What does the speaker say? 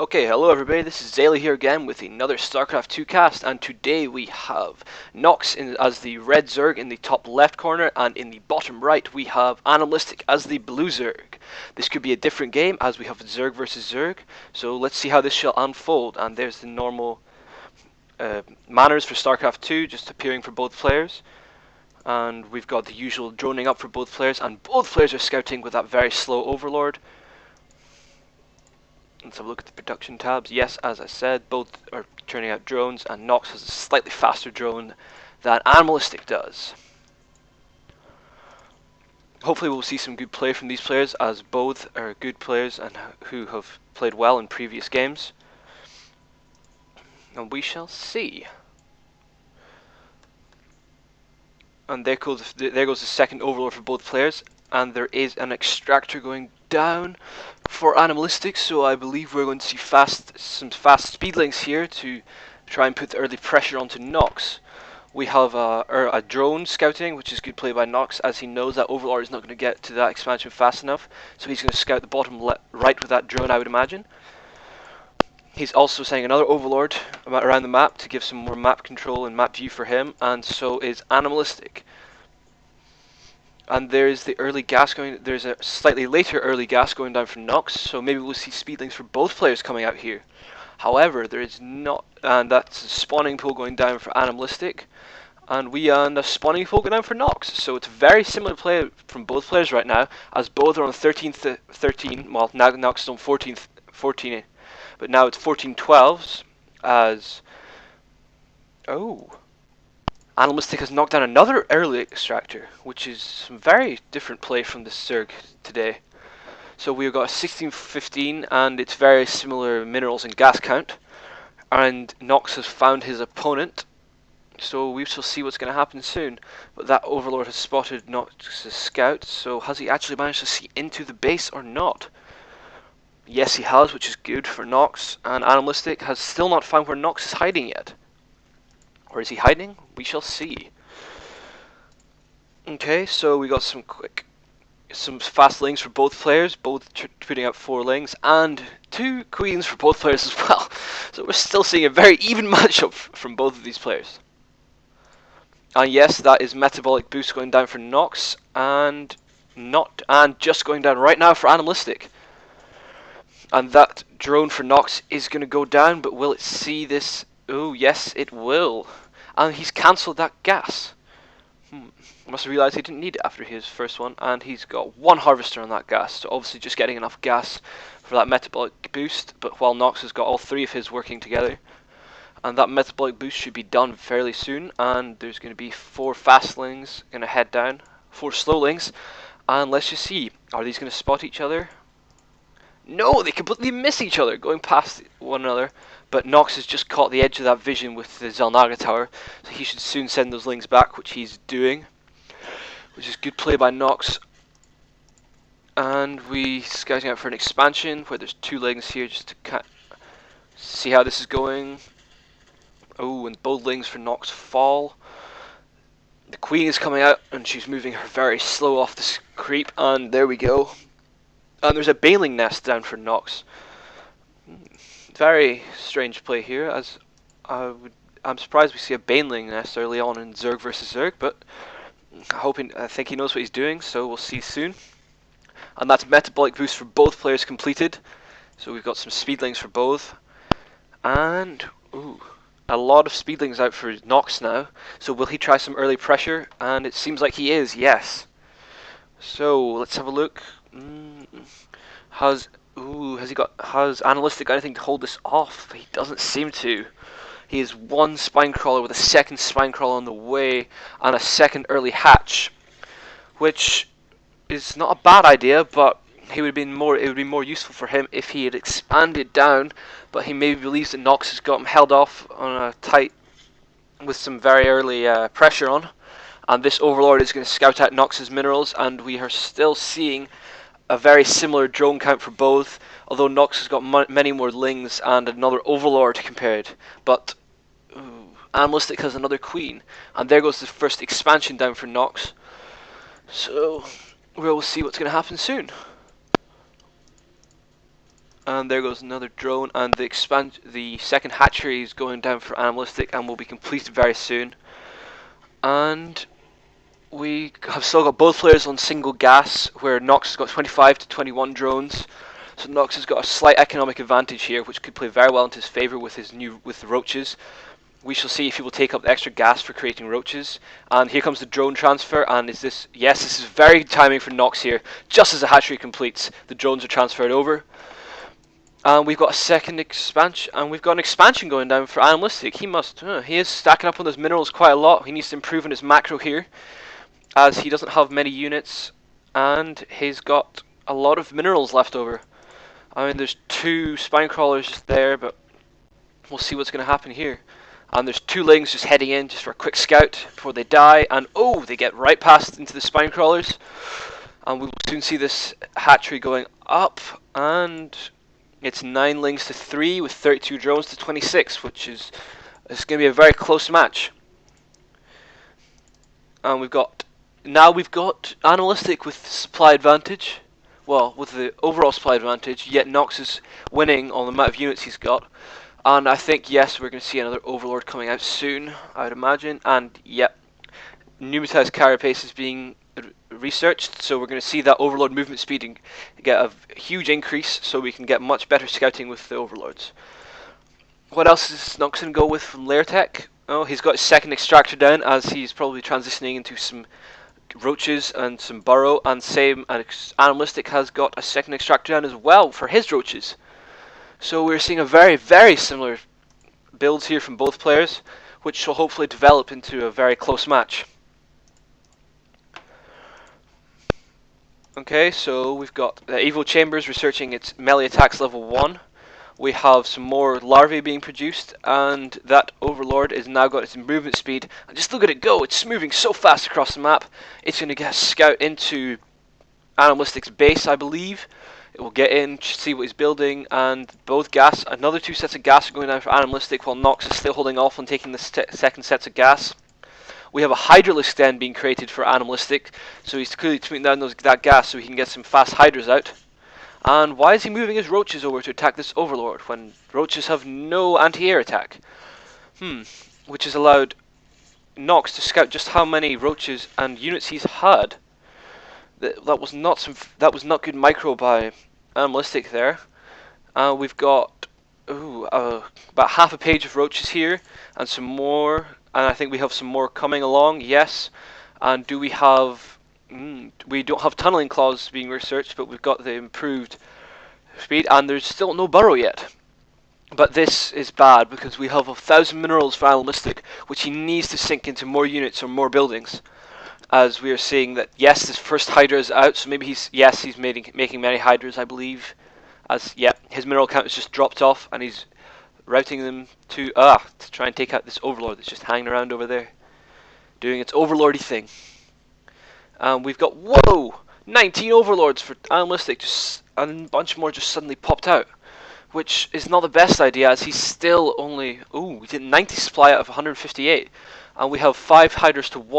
Okay, hello everybody, this is Zayla here again with another StarCraft 2 cast, and today we have NoX as the red Zerg in the top left corner, and in the bottom right we have Animalistic as the blue Zerg. This could be a different game as we have Zerg versus Zerg, so let's see how this shall unfold. And there's the normal manners for StarCraft 2 just appearing for both players. And we've got the usual droning up for both players, and both players are scouting with that very slow Overlord. Let's have a look at the production tabs. Yes, as I said, both are turning out drones, and NoX has a slightly faster drone than Animalistic does. Hopefully we'll see some good play from these players, as both are good players and who have played well in previous games. And we shall see. And there goes the second Overlord for both players, and there is an extractor going down for Animalistic, so I believe we're going to see some fast speedlings here to try and put the early pressure onto NoX. We have a drone scouting, which is good play by NoX, as he knows that Overlord is not going to get to that expansion fast enough, so he's going to scout the bottom right with that drone, I would imagine. He's also sending another Overlord around the map to give some more map control and map view for him, and so is Animalistic. And there's the early gas going. There's a slightly later early gas going down for NoX, so maybe we'll see speedlings for both players coming out here. However, there is not, and that's a spawning pool going down for Animalistic, and a spawning pool going down for NoX. So it's very similar play from both players right now, as both are on 13. Well, now NoX is on 14, but now it's 14-12s. As Animalistic has knocked down another early extractor, which is some very different play from the Zerg today. So we've got a 16-15, and it's very similar minerals and gas count. And NoX has found his opponent, so we shall see what's going to happen soon. But that Overlord has spotted NoX's scout, so has he actually managed to see into the base or not? Yes, he has, which is good for NoX, and Animalistic has still not found where NoX is hiding yet. Or is he hiding? We shall see. Okay, so we got some fast lings for both players, both putting out 4 lings, and 2 queens for both players as well. So we're still seeing a very even matchup from both of these players. And yes, that is metabolic boost going down for NoX, and just going down right now for Animalistic. And that drone for NoX is going to go down, but will it see this? Oh yes, it will. And he's cancelled that gas. Must have realised he didn't need it after his first one, and he's got 1 harvester on that gas, so obviously just getting enough gas for that metabolic boost, but while NoX has got all 3 of his working together. And that metabolic boost should be done fairly soon, and there's going to be 4 fastlings going to head down, 4 slowlings, and let's just see, are these going to spot each other? No, they completely miss each other, going past one another. But NoX has just caught the edge of that vision with the Zelnaga tower, so he should soon send those lings back, which he's doing. Which is good play by NoX. And we scouting out for an expansion, where there's 2 lings here just to see how this is going. Oh, and both lings for NoX fall. The queen is coming out, and she's moving her very slow off this creep, and there we go. And there's a baneling nest down for NoX. Very strange play here, as I'm surprised we see a baneling nest early on in Zerg versus Zerg, but I think he knows what he's doing, so we'll see soon. And that's metabolic boost for both players completed, so we've got some speedlings for both. And a lot of speedlings out for NoX now, so will he try some early pressure? And it seems like he is, yes. So let's have a look. Has Animalistic got anything to hold this off? He doesn't seem to. He has 1 spine crawler with a 2nd spine crawler on the way, and a 2nd early hatch, which is not a bad idea, but it would be more useful for him if he had expanded down. But he maybe believes that NoX has got him held off on a tight with some very early pressure on, and this Overlord is going to scout out NoX's minerals, and we are still seeing a very similar drone count for both, although NoX has got many more lings and another Overlord compared. But Animalistic has another queen, and there goes the first expansion down for NoX. So we'll see what's going to happen soon. And there goes another drone, and the second hatchery is going down for Animalistic and will be completed very soon. And we have still got both players on single gas, where NoX has got 25 to 21 drones. So NoX has got a slight economic advantage here, which could play very well into his favour with the roaches. We shall see if he will take up the extra gas for creating roaches. And here comes the drone transfer, and yes, this is very good timing for NoX here. Just as the hatchery completes, the drones are transferred over. And we've got a second expansion, and we've got an expansion going down for Animalistic. He is stacking up on those minerals quite a lot. He needs to improve on his macro here, as he doesn't have many units, and he's got a lot of minerals left over. I mean, there's 2 spine crawlers just there, but we'll see what's going to happen here. And there's 2 lings just heading in just for a quick scout before they die, and oh, they get right past into the spine crawlers. And we will soon see this hatchery going up, and it's 9 lings to 3 with 32 drones to 26, which is it's going to be a very close match. And we've got Animalistic with supply advantage, well, with the overall supply advantage, yet NoX is winning on the amount of units he's got. And I think, yes, we're going to see another Overlord coming out soon, I would imagine. And yep, pneumatized carapace is being researched, so we're going to see that Overlord movement speed and get a huge increase, so we can get much better scouting with the Overlords. What else is NoX going to go with from Lair Tech? Oh, he's got his second extractor down, as he's probably transitioning into some roaches and some burrow, and Animalistic has got a second extractor down as well for his roaches. So we're seeing a very, very similar builds here from both players, which shall hopefully develop into a very close match. Okay, so we've got the Evo Chambers researching its melee attacks level 1. We have some more larvae being produced, and that Overlord is now got its movement speed. And just look at it go, it's moving so fast across the map. It's going to get a scout into Animalistic's base, I believe. It will get in, see what he's building, and another 2 sets of gas are going down for Animalistic, while NoX is still holding off on taking the second sets of gas. We have a Hydralisk den being created for Animalistic, so he's clearly tweeting down that gas so he can get some fast Hydras out. And why is he moving his roaches over to attack this Overlord when roaches have no anti-air attack? Which has allowed NoX to scout just how many roaches and units he's had. That was not good micro by Animalistic there. We've got about half a page of roaches here, and some more, and I think we have some more coming along. Yes, and do we have? We don't have tunneling claws being researched, but we've got the improved speed, and there's still no burrow yet. But this is bad because we have 1,000 minerals for Animalistic, which he needs to sink into more units or more buildings. As we are seeing that, yes, his first Hydra is out, so maybe he's making many Hydras, I believe. As his mineral count has just dropped off, and he's routing them to try and take out this Overlord that's just hanging around over there, doing its Overlordy thing. We've got 19 Overlords for Animalistic, and a bunch more just suddenly popped out, which is not the best idea, as he's still only we did 90 supply out of 158, and we have 5 Hydras to 1.